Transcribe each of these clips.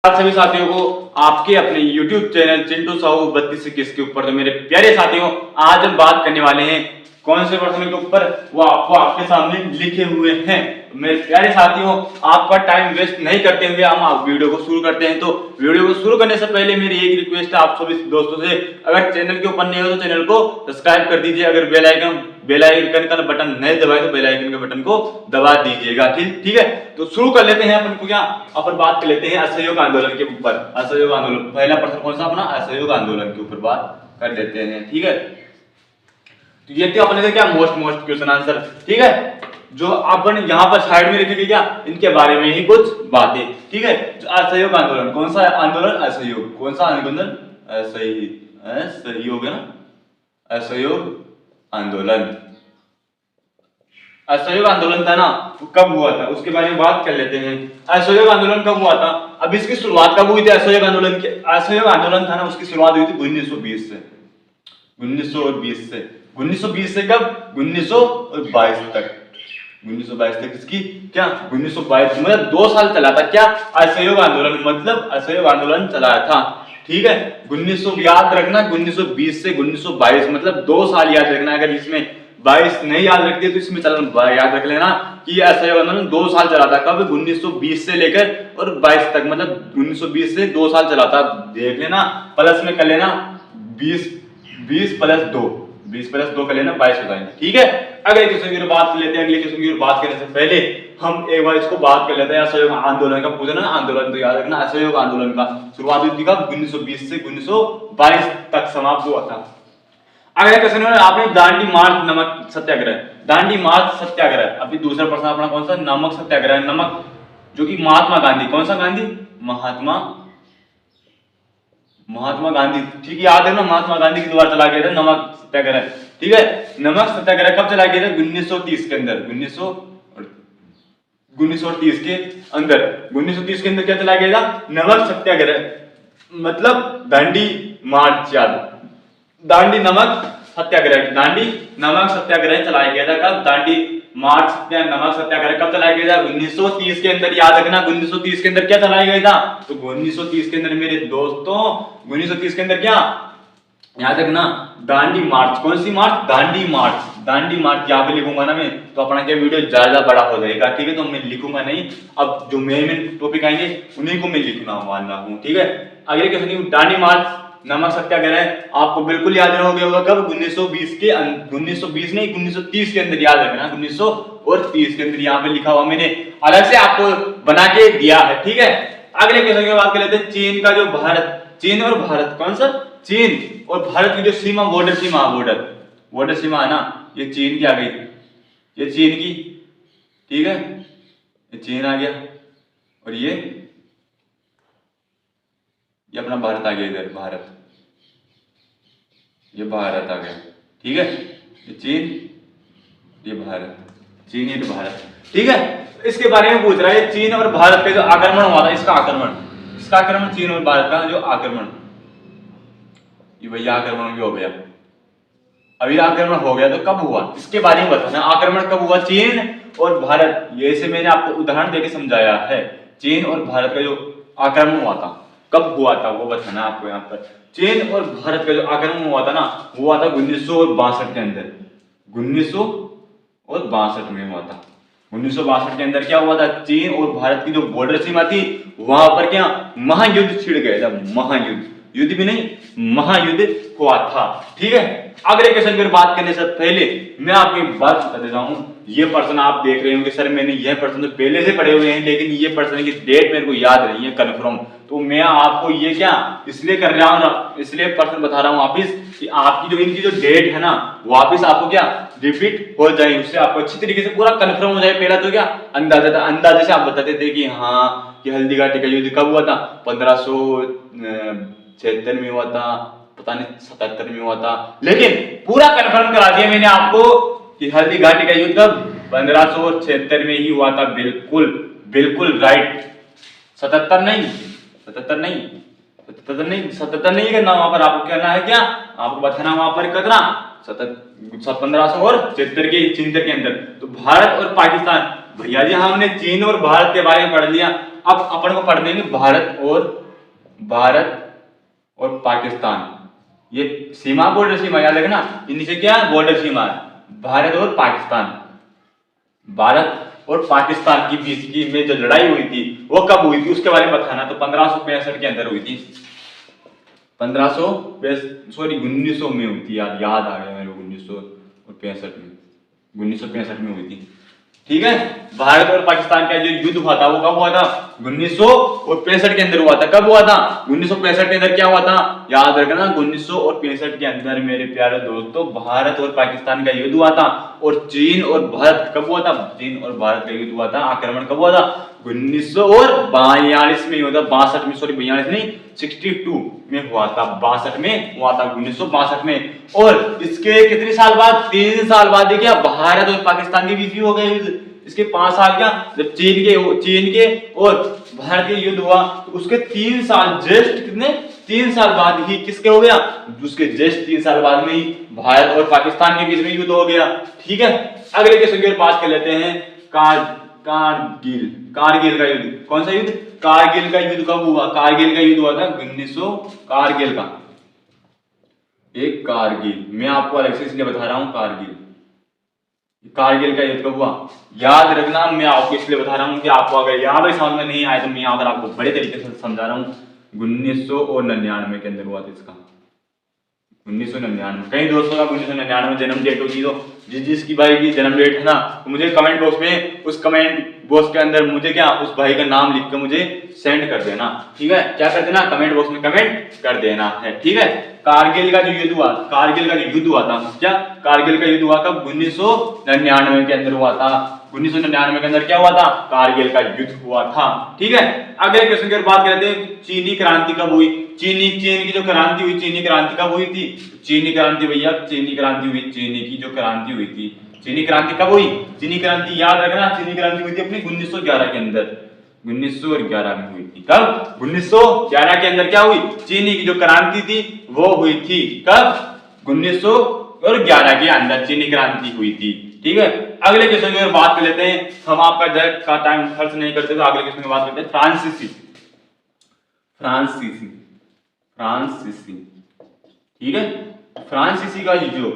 आप सभी साथियों को आपके अपने YouTube चैनल चिंटू साहू 3221 के ऊपर तो मेरे प्यारे साथियों, आज हम बात करने वाले हैं कौन से प्रश्न के ऊपर, वो आपको आपके सामने लिखे हुए हैं। मेरे प्यारे साथियों, आपका टाइम वेस्ट नहीं करते हुए हम आप वीडियो को शुरू करते हैं। तो वीडियो को शुरू करने से पहले मेरी एक रिक्वेस्ट है आप सभी दोस्तों से, अगर चैनल के ऊपर नहीं हो तो चैनल को सब्सक्राइब कर दीजिए। अगर बेल आइकन का बटन नहीं दबाए तो बेल आइकन के बटन को दबा दीजिएगा। ठीक है, तो शुरू कर लेते हैं। अपन बात कर लेते हैं असहयोग आंदोलन के ऊपर। असहयोग आंदोलन, पहला प्रश्न कौन सा अपना, असहयोग आंदोलन के ऊपर बात कर लेते हैं। ठीक है, तो ये थे अपने क्या मोस्ट क्वेश्चन आंसर। ठीक है, जो अपन यहाँ पर साइड में लिखेंगे क्या, इनके बारे में ही कुछ बातें। ठीक है, असहयोग आंदोलन कौन सा आंदोलन, असहयोग कौन सा आंदोलन, असहयोग है ना, असहयोग आंदोलन। असहयोग आंदोलन था ना, वो कब हुआ था उसके बारे में बात कर लेते हैं। असहयोग आंदोलन कब हुआ था, अब इसकी शुरुआत कब हुई थी असहयोग आंदोलन की। असहयोग आंदोलन था ना, उसकी शुरुआत हुई थी 1920 से। 1920 से कब, 1922 तक। 1922 तक इसकी क्या, 1922 मतलब 2 साल चला था क्या असहयोग आंदोलन, मतलब असहयोग आंदोलन चलाया था। ठीक है, 1900 याद रखना, 1920 से 1922 मतलब 2 साल याद रखना। अगर इसमें 22 नहीं याद रखते तो इसमें चलन याद रख लेना कि असहयोग आंदोलन 2 साल चला था। कब, 1920 से लेकर और 22 तक, मतलब 1920 से 2 साल चला था। देख लेना, प्लस में कर लेना, 20 प्लस 2 कर लेना, 22 हो जाएंगे। ठीक है, अगले क्वेश्चन की बात कर लेते हैं। अगले क्वेश्चन की बात करने से पहले हम एक बार इसको बात कर लेते हैं। असहयोग आंदोलन का पूछना ना, आंदोलन तो याद रखना, असहयोग आंदोलन का शुरुआत हुई थी कब, 1920 से 1922 तक समाप्त हुआ था। अगले क्वेश्चन में आपने दांडी मार्च नमक सत्याग्रह, दांडी मार्च सत्याग्रह। अभी दूसरा प्रश्न अपना कौन सा, नमक सत्याग्रह। नमक जो कि महात्मा गांधी, कौन सा गांधी, महात्मा गांधी। ठीक है, याद है ना, महात्मा गांधी के द्वारा चला गया था नमक सत्याग्रह। ठीक है, नमक सत्याग्रह कब चला गया था, 1930 के अंदर। 1930 के अंदर, 1930 के अंदर क्या चला गया था, नमक सत्याग्रह, मतलब दांडी मार्च। याद, दांडी नमक सत्याग्रह, दांडी नमक सत्याग्रह चलाया गया था कब, दांडी मार्च नमक सत्याग्रह कब चलाया गया था, 1930 के अंदर। याद रखना, 1930 के अंदर क्या चलाया गया था, तो 1930 के अंदर मेरे दोस्तों, 1930 के अंदर क्या याद रखना, दांडी मार्च। कौन सी मार्च, दांडी मार्च। दांडी मार्च यहाँ पे लिखूंगा ना मैं, तो अपना क्या वीडियो ज्यादा बड़ा हो जाएगा। ठीक है, तो मैं लिखूंगा नहीं, अब जो मेन टॉपिक आएंगे उन्हीं को मैं लिखना वाला हूँ। ठीक है, अगले क्वेश्चन, दांडी मार्च नमक सत्याग्रह आपको बिल्कुल याद होगा कब, 1920 के 1920 नहीं 1930 के अंदर। याद रखना, 1930 के अंदर यहाँ पे लिखा हुआ मैंने अलग से आपको बना के दिया है। ठीक है, अगले क्वेश्चन की बात कर लेते हैं। चीन का जो भारत, चीन और भारत, कौन सा, चीन और भारत की जो सीमा, बॉर्डर सीमा है ना, ये चीन की आ गई, ये चीन की। ठीक है, ये चीन आ गया और ये अपना भारत आ गया इधर, भारत, ये भारत आ गया। ठीक है, ये चीन, ये भारत, चीन ये भारत। ठीक है, इसके बारे में पूछ रहा है, चीन और भारत का जो आक्रमण हुआ था, इसका आक्रमण चीन और भारत का जो आक्रमण, ये भैया आक्रमण भी हो गया। अभी आक्रमण हो गया तो कब हुआ, इसके बारे में बताना। आक्रमण कब हुआ, चीन और भारत, ये से मैंने आपको उदाहरण देके समझाया है। चीन और भारत का जो आक्रमण हुआ था कब हुआ था वो बताना आपको। यहाँ पर चीन और भारत का जो आक्रमण हुआ था ना, हुआ था 1962 के अंदर। 1962 में हुआ था। 1962 के अंदर क्या हुआ था, चीन और भारत की जो बॉर्डर सीमा थी वहां पर क्या महायुद्ध छिड़ गया था। महायुद्ध, युद्ध भी नहीं, महायुद्ध हुआ था। ठीक है, अगले क्वेश्चन पर बात करने से पहले मैं आपको एक बात बता देता हूं। ये प्रश्न आप देख रहे होंगे सर मैंने यह प्रश्न तो पहले से पढ़े हुए हैं, लेकिन ये प्रश्न की डेट मेरे को याद नहीं है कंफर्म, तो मैं आपको ये क्या इसलिए कर रहा हूं ना, इसलिए प्रश्न बता रहा हूं वापिस कि आपकी जो इनकी जो डेट है ना वापिस आपको क्या रिपीट हो जाए, उससे आपको अच्छी तरीके से पूरा कंफर्म हो जाए। पहला तो क्या अंदाजा था, अंदाजे से आप बताते थे कि हाँ कि हल्दी घाटी का युद्ध कब हुआ था, 1576 में हुआ था, पता नहीं 77 में हुआ था, लेकिन पूरा कंफर्म करा दिया मैंने आपको कि हल्दी घाटी का युद्ध 1576 में ही हुआ था। बिल्कुल राइट। 77 नहीं करना, वहां पर आपको कहना है क्या, आपको बताना वहां पर कितना 1576 के अंदर। तो भारत और पाकिस्तान, भैया जी हमने चीन और भारत के बारे में पढ़ लिया, अब अपन को पढ़ देंगे भारत और पाकिस्तान, ये सीमा, बॉर्डर सीमा याद रखना, इनमें से क्या बॉर्डर सीमा है, भारत और पाकिस्तान। भारत और पाकिस्तान की बीच की में जो लड़ाई हुई थी वो कब हुई थी उसके बारे में बताना। तो 1565 के अंदर हुई थी, 1900 में हुई थी यार, याद आ गया मेरे को, 1965 में हुई थी। ठीक है, भारत और पाकिस्तान का जो युद्ध हुआ था वो कब हुआ था, 1965 के अंदर हुआ था। कब हुआ था, 1965 के अंदर क्या हुआ था, याद रखना, 1965 के अंदर मेरे प्यारे दोस्तों भारत और पाकिस्तान का युद्ध हुआ था। और चीन और भारत कब हुआ था, चीन और भारत का युद्ध हुआ था, आक्रमण कब हुआ था, 1942 में हुआ था, 62 में, सॉरी 42 नहीं, 62 में हुआ था, 62 में हुआ था, 1962 में। और इसके कितने साल बाद, 3 साल बाद क्या भारत और पाकिस्तान के बीच भी हो गया युद्ध। इसके 5 साल क्या, जब चीन के और भारत के युद्ध हुआ तो उसके 3 साल, जस्ट कितने, 3 साल बाद ही किसके हो गया, उसके जस्ट 3 साल बाद में ही भारत और पाकिस्तान के बीच में युद्ध हो गया। ठीक है, अगले क्वेश्चन की बात कर लेते हैं, कारगिल का युद्ध। कौन सा युद्ध, कारगिल का युद्ध कब हुआ, कारगिल का युद्ध हुआ था 1900, कारगिल का, एक कारगिल, मैं आपको अलग से इसलिए बता रहा हूं, कारगिल का युद्ध कब हुआ, याद रखना, मैं आपको इसलिए बता रहा हूं कि आपको अगर याद समझ में नहीं आए तो मैं अगर आपको बड़े तरीके से समझा रहा हूं। 1999 के अंदर हुआ था इसका, 1999। कई दोस्तों का 1999 में जन्म डेट होगी, तो जिसकी भाई की जन्म डेट है ना, तो मुझे कमेंट बॉक्स में, उस कमेंट बॉक्स के अंदर मुझे क्या, उस भाई का नाम लिख कर मुझे सेंड कर देना। ठीक है, क्या कर देना, कमेंट बॉक्स में कमेंट कर देना है। ठीक है, कारगिल का जो युद्ध हुआ, कारगिल का जो युद्ध हुआ था, क्या कारगिल का युद्ध हुआ कब, 1999 के अंदर हुआ था। 1999 के अंदर क्या हुआ था, कारगिल का युद्ध हुआ था। ठीक है, अगले क्वेश्चन की बात करते हैं, चीनी क्रांति कब हुई, चीन की जो क्रांति हुई, चीनी क्रांति कब हुई थी, चीनी क्रांति भैया, चीनी क्रांति हुई, चीनी की जो क्रांति हुई थी, चीनी क्रांति कब हुई, चीनी क्रांति याद रखना, चीनी क्रांति हुई थी अपनी 1911 के अंदर, 1911 में हुई थी। कब, 1911 के अंदर क्या हुई, चीनी की जो क्रांति थी वो हुई थी, कब, 1911 के अंदर चीनी क्रांति हुई थी। ठीक है, अगले क्वेश्चन की बात कर लेते हैं, हम आपका जब का टाइम खर्च नहीं करते तो अगले क्वेश्चन की बात करते हैं, फ्रांसीसी। ठीक है, फ्रांसीसी का जो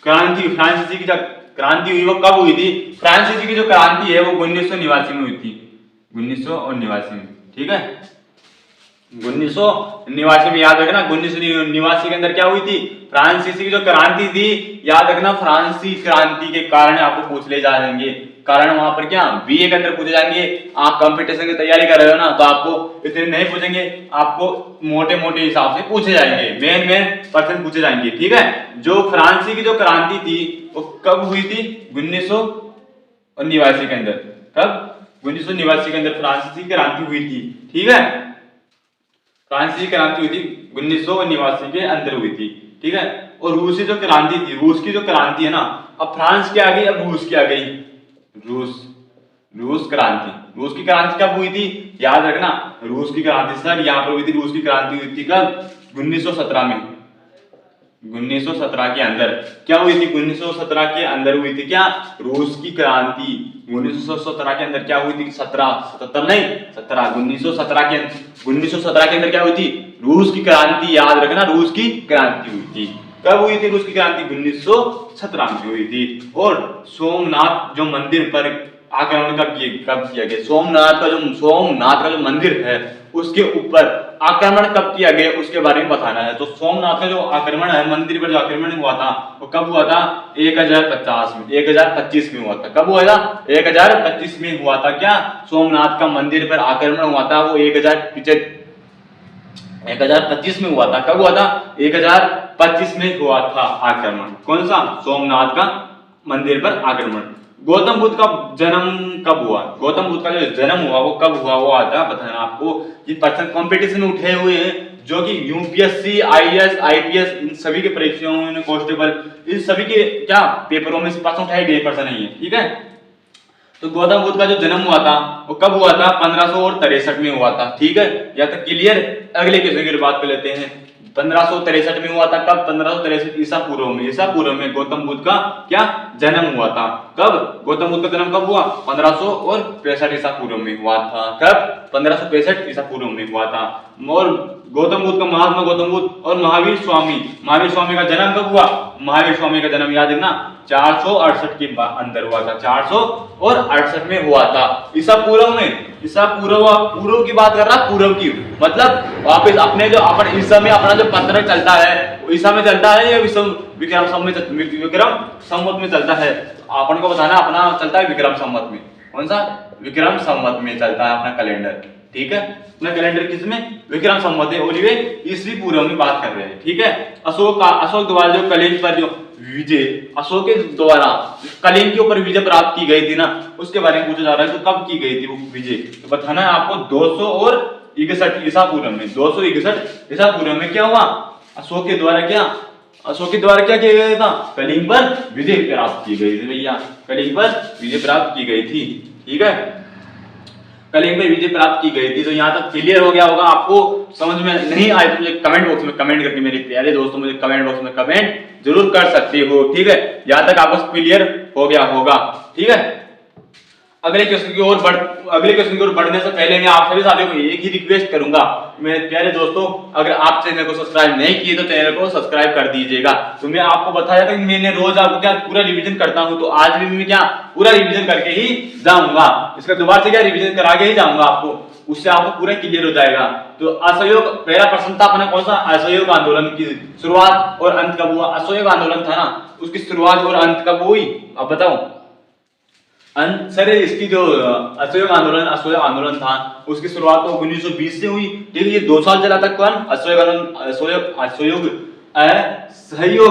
क्रांति, फ्रांसीसी की जो क्रांति हुई वो कब हुई थी, फ्रांसीसी की जो क्रांति है वो 1989 में हुई थी, 1989 में। ठीक है, 1989 में, याद रखना, 1989 के अंदर क्या हुई थी, फ्रांसीसी की जो क्रांति थी, याद रखना, फ्रांसीसी क्रांति के कारण आपको पूछ ले जाएंगे, कारण वहां पर क्या बीए के अंदर पूछे जाएंगे। आप कंपटीशन की तैयारी कर रहे हो ना, तो आपको इतने नहीं पूछेंगे, आपको मोटे मोटे हिसाब से पूछे जाएंगे, मेन पर्सन पूछे जाएंगे। ठीक है, जो फ्रांसी की जो क्रांति थी वो कब हुई थी, 1989 के अंदर, कब, 1989 के अंदर फ्रांसीसी क्रांति हुई थी। ठीक है, फ्रांसीसी क्रांति हुई थी 1989 के अंदर हुई थी। ठीक है, और रूसी जो क्रांति थी, रूस की जो क्रांति है ना, अब फ्रांस की आ गई, अब रूस की आ गई, रूस क्रांति, रूस की क्रांति कब हुई थी, याद रखना, रूस की क्रांति सर यहाँ पर हुई थी, रूस की क्रांति हुई थी कब, 1917 में, 1917 के अंदर क्या हुई थी, 1917 के अंदर हुई थी क्या, रूस की क्रांति। 1917 के अंदर क्या हुई थी, 1917 के अंदर क्या हुई थी, रूस की क्रांति, याद रखना, रूस की क्रांति हुई थी। कब हुई थी रूस की क्रांति, 1917 में हुई थी। और सोमनाथ जो मंदिर पर आक्रमण कब किया गया, सोमनाथ का जो मंदिर है उसके ऊपर आक्रमण कब किया गया उसके बारे में बताना है। तो सोमनाथ का जो आक्रमण है, मंदिर पर जो आक्रमण हुआ था वो कब हुआ था, 1025 में हुआ था। कब हुआ था, 1025 में हुआ था क्या, सोमनाथ का मंदिर पर आक्रमण हुआ था, वो 1025 में हुआ था। कब हुआ था, 1025 में हुआ था आक्रमण, कौन सा, सोमनाथ का मंदिर पर आक्रमण। गौतम बुद्ध का जन्म कब हुआ, गौतम बुद्ध का जो जन्म हुआ वो कब हुआ, वो आता बताना आपको। ये पर्सन कंपटीशन में उठे हुए हैं, जो कि यूपीएससी, आईएएस, आईपीएस, इन सभी के परीक्षाओं में, कांस्टेबल, इन सभी के क्या पेपरों में पास उठाए गए पर्सन नहीं है। ठीक है, तो गौतम बुद्ध का जो जन्म हुआ था वो कब हुआ था, 1563 में हुआ था। ठीक है, या तक क्लियर। अगले क्वेश्चन की बात कर लेते हैं, 1563 में हुआ था। कब? 1563 ईसा पूर्व में। ईसा पूर्व में गौतम बुद्ध का क्या जन्म हुआ था। कब? गौतम बुद्ध का जन्म कब हुआ? 1565 ईसा पूर्व में हुआ था। कब? 1565 ईसा पूर्व में हुआ था। और गौतम बुद्ध का, महात्मा गौतम बुद्ध और महावीर स्वामी का जन्म कब हुआ? महावीर स्वामी का जन्म याद रखना 468 के अंदर हुआ था। 468 में हुआ था ईसा पूर्व में। ईसा पूर्व की बात कर रहा, पूर्व की मतलब वापस अपने जो अपन इस समय अपना जो पत्र चलता है ईसा में चलता है या विक्रम संवत में चलता है? अपन को बताना अपना चलता है विक्रम संवत में। कौन सा? विक्रम संवत में चलता है अपना कैलेंडर। ठीक है, अपना कैलेंडर किसमें? विक्रम संवत है। और ये ईसवी पूर्व में बात कर रहे हैं। ठीक है, अशोक द्वारा जो कलिंग पर जो विजय, अशोक के द्वारा कलिंग के ऊपर विजय प्राप्त की गई थी ना, उसके बारे में पूछा जा रहा है। तो कब की गई थी वो विजय? तो बताना है आपको 261 ईसा पूर्व में। 261 ईसा पूर्व में क्या हुआ? अशोक के द्वारा क्या किया गया था? कलिंग पर विजय प्राप्त की गई थी भैया। कलिंग पर विजय प्राप्त की गई थी। ठीक है, कलिंग पर विजय प्राप्त की गई थी। तो यहाँ तक क्लियर हो गया होगा। आपको समझ में नहीं आए तो मुझे कमेंट बॉक्स में कमेंट करके, मेरे प्यारे दोस्तों, मुझे कमेंट बॉक्स में कमेंट जरूर कर सकते हो। ठीक है, यहाँ तक आपको क्लियर हो गया होगा। ठीक है, अगले क्वेश्चन की ओर बढ़ने से पहले मैं आप सभी साथियों को एक ही रिक्वेस्ट करूंगा, मेरे प्यारे दोस्तों, अगर आप चैनल को सब्सक्राइब नहीं किए तो चैनल को सब्सक्राइब कर दीजिएगा। तो मैं आपको बताया था कि मैंने रोज आपको क्या पूरा रिवीजन करता हूं, तो आज भी मैं क्या पूरा रिवीजन करके ही जाऊंगा। इसका दोबारा से क्या रिवीजन करा के ही जाऊंगा आपको, उससे आपको पूरा क्लियर हो जाएगा। तो असहयोग, पहला प्रश्न था अपना कौन सा? असहयोग आंदोलन की शुरुआत और अंत कब हुआ? असहयोग आंदोलन था ना, उसकी शुरुआत और अंत कब हुई? अब बताओ। सर इसकी जो असहयोग आंदोलन था उसकी शुरुआत तो 1920 से हुई। ठीक है, ये 2 साल चला था। कौन? असहयोग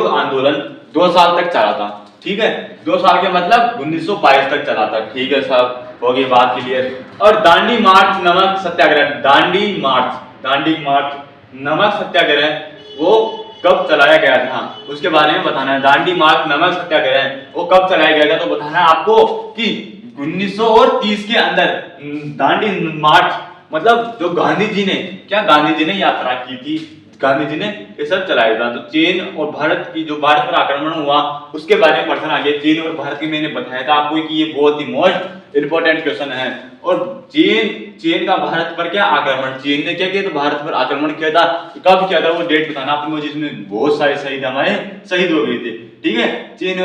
आंदोलन 2 साल तक चला था। ठीक है, 2 साल के मतलब 1922 तक चला था। ठीक है साहब, हो गई बात क्लियर। और दांडी मार्च नमक सत्याग्रह, दांडी मार्च नमक सत्याग्रह वो कब चलाया गया था उसके बारे में बताना है। दांडी मार्च नमक सत्याग्रह वो कब चलाया गया था तो बताना है आपको कि 1930 के अंदर। दांडी मार्च मतलब जो गांधी जी ने यात्रा की थी, गांधी जी ने ये सब चलाया था। तो चीन और भारत की जो भारत पर आक्रमण हुआ उसके बारे में पढ़ना आगे। चीन और भारत की मैंने बताया था आपको कि ये बहुत ही मोस्ट इंपॉर्टेंट क्वेश्चन है। और चीन का भारत पर क्या आक्रमण, चीन ने क्या किया? तो भारत पर आक्रमण किया था। कब किया था वो डेट बताना आपको, जिसमें बहुत सारे शहीद हो गए थे। ठीक है, चीन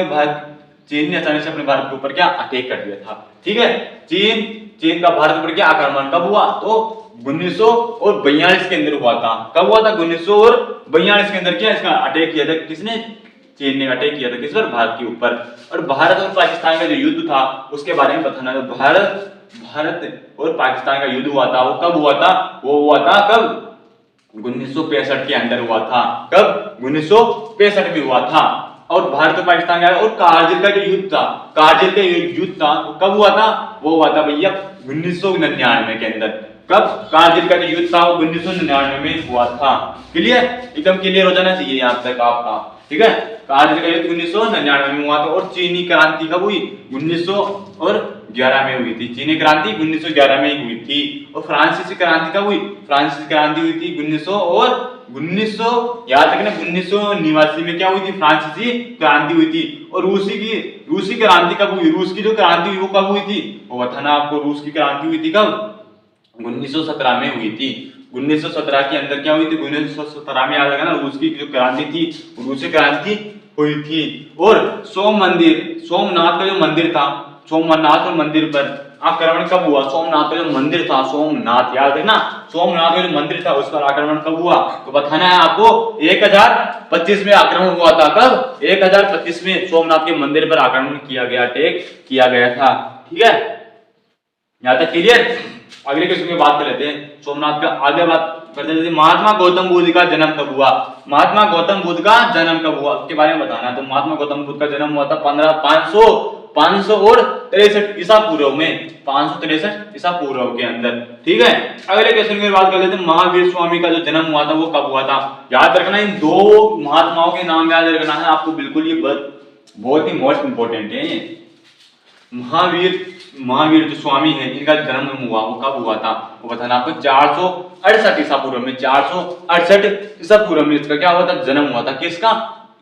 ने अचानक से अपने भारत के ऊपर क्या अटैक कर दिया था। ठीक है, चीन का भारत पर क्या आक्रमण कब हुआ? तो 1942 के अंदर हुआ था। कब हुआ था? 1942 के अंदर क्या इसका अटैक किया था? किसने? चीन ने अटैक किया था। किस पर? भारत के ऊपर। और भारत और पाकिस्तान का जो युद्ध था उसके बारे में बताना है। भारत और पाकिस्तान का युद्ध हुआ था, वो कब हुआ था? वो हुआ था कब? 1965 के अंदर हुआ था। कब? 1965 में हुआ था। और भारत और पाकिस्तान का और कारगिल का जो युद्ध था वो कब हुआ था? वो हुआ था भैया 1999 के अंदर। कब? कारगिल का जो युद्ध था वो 1999 में हुआ था। क्लियर? एकदम क्लियर हो जाना चाहिए यहाँ तक आपका। ठीक है, कारगिल का युद्ध 1999 में हुआ था। और चीनी क्रांति कब हुई? 1911 में हुई थी। चीनी क्रांति 1911 में हुई थी। और फ्रांसीसी क्रांति कब हुई? फ्रांसीसी क्रांति हुई थी 1900 याद रखना 1989 में क्या हुई थी? फ्रांसीसी क्रांति हुई थी। और रूसी क्रांति कब हुई? रूस की जो क्रांति हुई वो कब हुई थी? वो बताना आपको। रूस की क्रांति हुई थी कब? 1917 में हुई थी। 1917 के अंदर क्या हुई थी? 1917 में याद रखना रूस की जो क्रांति थी, रूसी क्रांति हुई थी। और सोमनाथ का जो मंदिर था, सोमनाथ मंदिर पर आक्रमण कब हुआ? सोमनाथ का जो मंदिर था, सोमनाथ याद रखना, सोमनाथ का जो मंदिर था उस पर आक्रमण कब हुआ? तो बताना है आपको 1025 में आक्रमण हुआ था। कब? 1025 में सोमनाथ के मंदिर पर आक्रमण किया गया, अटैक किया गया था। ठीक है, यहाँ तक क्लियर? अगले क्वेश्चन की बात कर लेते हैं। सोमनाथ का आगे बात करते हैं। महात्मा गौतम बुद्ध का जन्म कब हुआ? महात्मा गौतम बुद्ध का जन्म कब हुआ उसके बारे में बताना है। तो महात्मा गौतम बुद्ध का जन्म हुआ था 563 ईसा पूर्व में, 563 ईसा पूर्व के अंदर। ठीक है, अगले क्वेश्चन की बात कर लेते हैं। महावीर स्वामी का जो जन्म हुआ था वो कब हुआ था? याद रखना इन 2 महात्माओं के नाम याद रखना है आपको, बिल्कुल ये बहुत ही मोस्ट इंपोर्टेंट है। महावीर जो स्वामी है इनका जन्म हुआ वो कब हुआ था? वो बताना आपको 468 ईसा पूर्व में, 468 ईसा पूर्व में इसका क्या हुआ था, जन्म हुआ था। किसका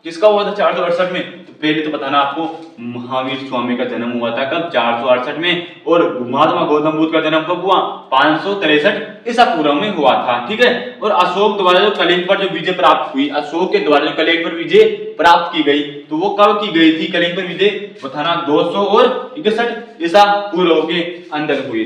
किसका हुआ था 468 में? तो पहले तो बताना आपको, महावीर स्वामी का जन्म हुआ था कब, 468 में। और महात्मा गौतम बुद्ध का जन्म कब हुआ, 563 ईसा पूर्व में हुआ था, ठीक है। और अशोक द्वारा जो कलिंग पर जो विजय प्राप्त हुई, अशोक के द्वारा जो कलिंग पर विजय प्राप्त की गई, तो वो कब की गई थी कलिंग पर विजय, बताना 261 ईसा पूर्व के अंदर हुई,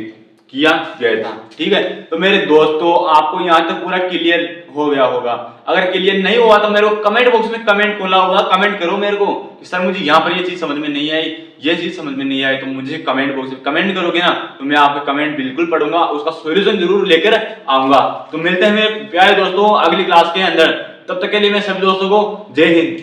किया गया था, ठीक है। तो मेरे दोस्तों आपको यहाँ तक पूरा क्लियर हो गया होगा। अगर क्लियर नहीं हुआ तो मेरे को कमेंट बॉक्स में कमेंट खोला होगा, कमेंट करो मेरे को कि सर मुझे यहाँ पर ये चीज समझ में नहीं आई, ये चीज समझ में नहीं आई, तो मुझे कमेंट बॉक्स में कमेंट करोगे ना, तो मैं आपके कमेंट बिल्कुल पढ़ूंगा, उसका सोल्यूशन जरूर लेकर आऊंगा। तो मिलते हैं मेरे प्यारे दोस्तों अगली क्लास के अंदर, तब तक के लिए मैं सभी दोस्तों को जय हिंद।